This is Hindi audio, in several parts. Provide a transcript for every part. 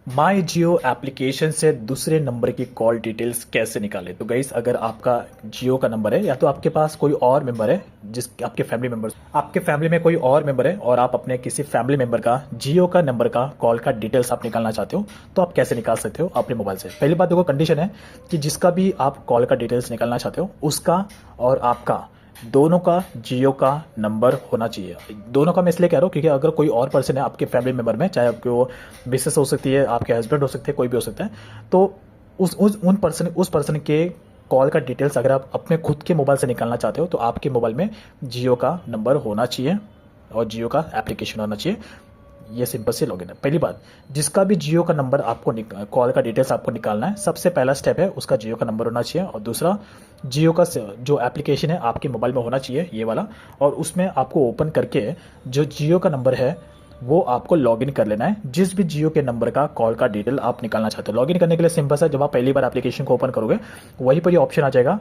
माई जियो एप्लीकेशन से दूसरे नंबर की कॉल डिटेल्स कैसे निकालें। तो गाइस, अगर आपका जियो का नंबर है या तो आपके पास कोई और मेंबर है, जिस आपके फैमिली में कोई और मेंबर है और आप अपने किसी फैमिली मेंबर का जियो का नंबर का कॉल का डिटेल्स आप निकालना चाहते हो, तो आप कैसे निकाल सकते हो अपने मोबाइल से। पहली बात देखो, कंडीशन है कि जिसका भी आप कॉल का डिटेल्स निकालना चाहते हो उसका और आपका दोनों का जियो का नंबर होना चाहिए। दोनों का मैं इसलिए कह रहा हूँ क्योंकि अगर कोई और पर्सन है आपके फैमिली मेंबर में, चाहे आपके वो मिसेस हो सकती है, आपके हस्बैंड हो सकते हैं, कोई भी हो सकता है, तो उस पर्सन के कॉल का डिटेल्स अगर आप अपने खुद के मोबाइल से निकालना चाहते हो तो आपके मोबाइल में जियो का नंबर होना चाहिए और जियो का एप्लीकेशन होना चाहिए। ये सिंपल से लॉगिन है। पहली बात, जिसका भी जियो का नंबर आपको कॉल का डिटेल्स आपको निकालना है, सबसे पहला स्टेप है उसका जियो का नंबर होना चाहिए और दूसरा जियो का जो एप्लीकेशन है आपके मोबाइल में होना चाहिए, ये वाला, और उसमें आपको ओपन करके जो जियो का नंबर है वो आपको लॉगिन कर लेना है। जिस भी जियो के नंबर का कॉल का डिटेल आप निकालना चाहते हो, लॉगिन करने के लिए सिंपल सा, जब आप पहली बार एप्लीकेशन को ओपन करोगे वहीं पर ये ऑप्शन आ जाएगा,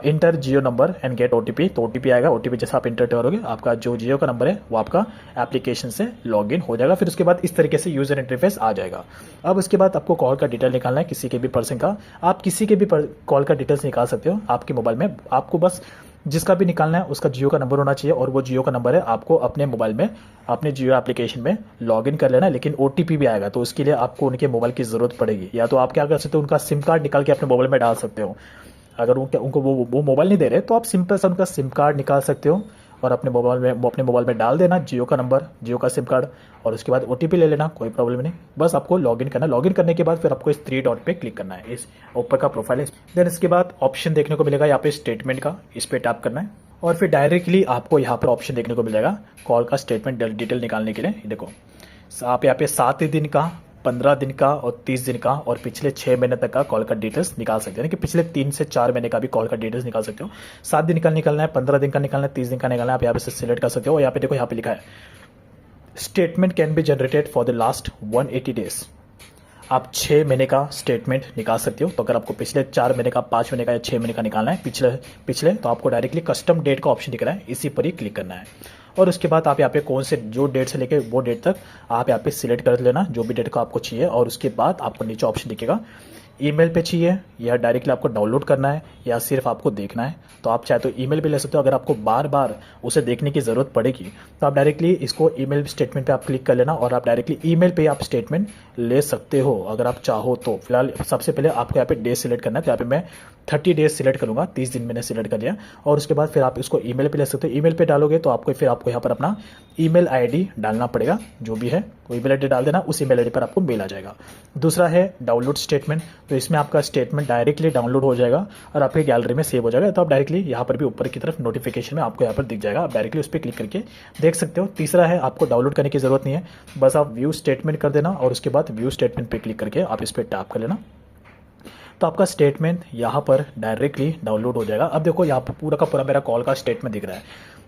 inter Jio number and gate OTP. तो ओटीपी आएगा, ओटीपी जैसा आप इंटर करोगे आपका जो जियो का नंबर है वो आपका एप्लीकेशन से लॉगिन हो जाएगा। फिर उसके बाद इस तरीके से यूजर इंटरफेस आ जाएगा। अब उसके बाद आपको कॉल का डिटेल निकालना है किसी के भी पर्सन का। आप किसी के भी कॉल का डिटेल्स निकाल सकते हो आपके मोबाइल में। आपको बस जिसका भी निकालना है उसका जियो का नंबर होना चाहिए और वो जियो का नंबर है आपको अपने मोबाइल में अपने जियो एप्लीकेशन में लॉगिन कर लेना है। लेकिन ओटीपी भी आएगा, तो उसके लिए आपको उनके मोबाइल की ज़रूरत पड़ेगी। या तो आप क्या कर सकते हो, उनका सिम कार्ड निकाल के अपने मोबाइल में डाल सकते हो। अगर उनको वो मोबाइल नहीं दे रहे तो आप सिंपल सा उनका सिम कार्ड निकाल सकते हो और अपने मोबाइल में डाल देना जियो का नंबर, जियो का सिम कार्ड, और उसके बाद ओटीपी ले लेना, कोई प्रॉब्लम नहीं। बस आपको लॉगिन करना है। लॉगिन करने के बाद फिर आपको इस 3 डॉट पे क्लिक करना है, इस ऊपर का प्रोफाइल है। देन इसके बाद ऑप्शन देखने को मिलेगा यहाँ पे स्टेटमेंट का, इस पर टैप करना है और फिर डायरेक्टली आपको यहाँ पर ऑप्शन देखने को मिल जाएगा कॉल का स्टेटमेंट डिटेल निकालने के लिए। देखो, आप यहाँ पे 7 दिन का, 15 दिन का और 30 दिन का और पिछले 6 महीने तक का कॉल का डिटेल्स निकाल सकते हैं, यानी कि पिछले 3 से 4 महीने का भी कॉल का डिटेल्स निकाल सकते हो। 7 दिन का निकालना है, 15 दिन का निकालना है, 30 दिन का निकालना है, आप यहाँ पे से सिलेक्ट कर सकते हो। और यहाँ पे देखो, यहाँ पे लिखा है statement can be generated for the last 180 days. आप 6 महीने का स्टेटमेंट निकाल सकते हो। तो अगर आपको पिछले 4 महीने का, 5 महीने का या 6 महीने का निकालना है पिछले, तो आपको डायरेक्टली कस्टम डेट का ऑप्शन दिख रहा है, इसी पर ही क्लिक करना है। और उसके बाद आप यहाँ पे कौन से जो डेट से लेके वो डेट तक आप यहाँ पे सिलेक्ट कर लेना, जो भी डेट का आपको चाहिए। और उसके बाद आपको नीचे ऑप्शन दिखेगा ईमेल पे चाहिए या डायरेक्टली आपको डाउनलोड करना है या सिर्फ आपको देखना है। तो आप चाहे तो ईमेल पे ले सकते हो। अगर आपको बार बार उसे देखने की ज़रूरत पड़ेगी तो आप डायरेक्टली इसको ईमेल स्टेटमेंट पे आप क्लिक कर लेना और आप डायरेक्टली ईमेल पे आप स्टेटमेंट ले सकते हो अगर आप चाहो तो। फिलहाल सबसे पहले आपको यहाँ पे डे सिलेक्ट करना है, तो यहाँ पे मैं 30 डेज सिलेक्ट करूँगा, 30 दिन मैंने सिलेक्ट कर लिया। और उसके बाद फिर आप इसको ईमेल पे ले सकते हो। ईमेल पे डालोगे तो फिर आपको यहाँ पर अपना ईमेल आईडी डालना पड़ेगा, जो भी है वो ईमेल आईडी डाल देना, उस ईमेल आईडी पर आपको मेल आ जाएगा। दूसरा है डाउनलोड स्टेटमेंट, तो इसमें आपका स्टेटमेंट डायरेक्टली डाउनलोड हो जाएगा और आपके गैलरी में सेव हो जाएगा। तो आप डायरेक्टली यहाँ पर भी ऊपर की तरफ नोटिफिकेशन में आपको यहाँ पर दिख जाएगा, आप डायरेक्टली उस पर क्लिक करके देख सकते हो। तीसरा है आपको डाउनलोड करने की जरूरत नहीं है, बस आप व्यू स्टेटमेंट कर देना और उसके बाद व्यू स्टेटमेंट पर क्लिक करके आप इस पर टैप कर लेना, तो आपका स्टेटमेंट यहाँ पर डायरेक्टली डाउनलोड हो जाएगा। अब देखो, यहाँ पर पूरा का पूरा मेरा कॉल का स्टेटमेंट दिख रहा है,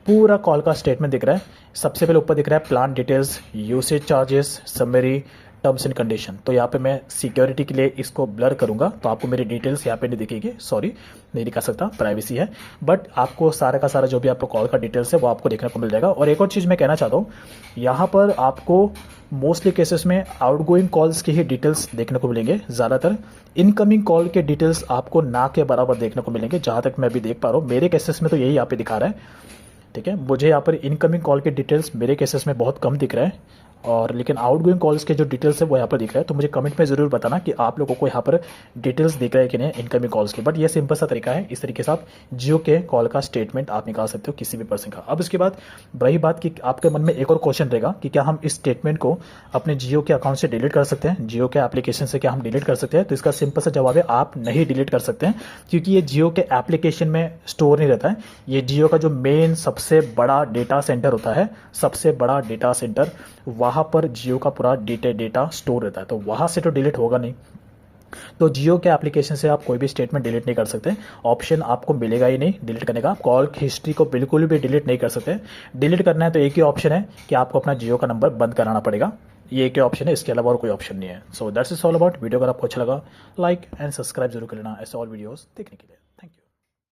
पूरा कॉल का स्टेटमेंट दिख रहा है। सबसे पहले ऊपर दिख रहा है plan details, usage charges, summary, terms and condition. तो यहाँ पे मैं सिक्योरिटी के लिए इसको ब्लर करूंगा, तो आपको मेरी डिटेल्स यहाँ पे नहीं दिखेगी, सॉरी नहीं दिखा सकता, प्राइवेसी है। बट आपको सारा का सारा जो भी आपको कॉल का डिटेल्स है वो आपको देखने को मिल जाएगा। और एक और चीज़ मैं कहना चाहता हूँ, यहाँ पर आपको मोस्टली केसेस में आउटगोइंग कॉल्स की ही डिटेल्स देखने को मिलेंगे। ज़्यादातर इनकमिंग कॉल के डिटेल्स आपको ना के बराबर देखने को मिलेंगे, जहाँ तक मैं अभी देख पा रहा हूँ। मेरे केसेस में तो यही यहाँ पे दिखा रहा है, ठीक है। मुझे यहाँ पर इनकमिंग कॉल के डिटेल्स मेरे केसेस में बहुत कम दिख रहा है, और लेकिन आउटगोइंग कॉल्स के जो डिटेल्स है वो यहाँ पर दिख रहा है। तो मुझे कमेंट में ज़रूर बताना कि आप लोगों को यहाँ पर डिटेल्स दिख रहे हैं कि नहीं इनकमिंग कॉल्स के। बट ये सिंपल सा तरीका है, इस तरीके से आप जियो के कॉल का स्टेटमेंट आप निकाल सकते हो किसी भी पर्सन का। अब इसके बाद रही बात कि आपके मन में एक और क्वेश्चन रहेगा कि क्या हम इस स्टेटमेंट को अपने जियो के अकाउंट से डिलीट कर सकते हैं, जियो के एप्लीकेशन से क्या हम डिलीट कर सकते हैं। तो इसका सिंपल सा जवाब है, आप नहीं डिलीट कर सकते हैं, क्योंकि ये जियो के एप्लीकेशन में स्टोर नहीं रहता है। ये जियो का जो मेन सबसे बड़ा डेटा सेंटर होता है, सबसे बड़ा डेटा सेंटर, वहाँ पर जियो का पूरा डेटा स्टोर रहता है, तो वहाँ से तो डिलीट होगा नहीं। तो जियो के एप्लीकेशन से आप कोई भी स्टेटमेंट डिलीट नहीं कर सकते, ऑप्शन आपको मिलेगा ही नहीं डिलीट करने का। कॉल हिस्ट्री को बिल्कुल भी डिलीट नहीं कर सकते। डिलीट करना है तो एक ही ऑप्शन है कि आपको अपना जियो का नंबर बंद कराना पड़ेगा, ये एक ही ऑप्शन है, इसके अलावा और कोई ऑप्शन नहीं है। So that's is all about. Video अगर आपको अच्छा लगा लाइक एंड सब्सक्राइब जरूर कर लेना ऐसे और वीडियोस देखने के लिए।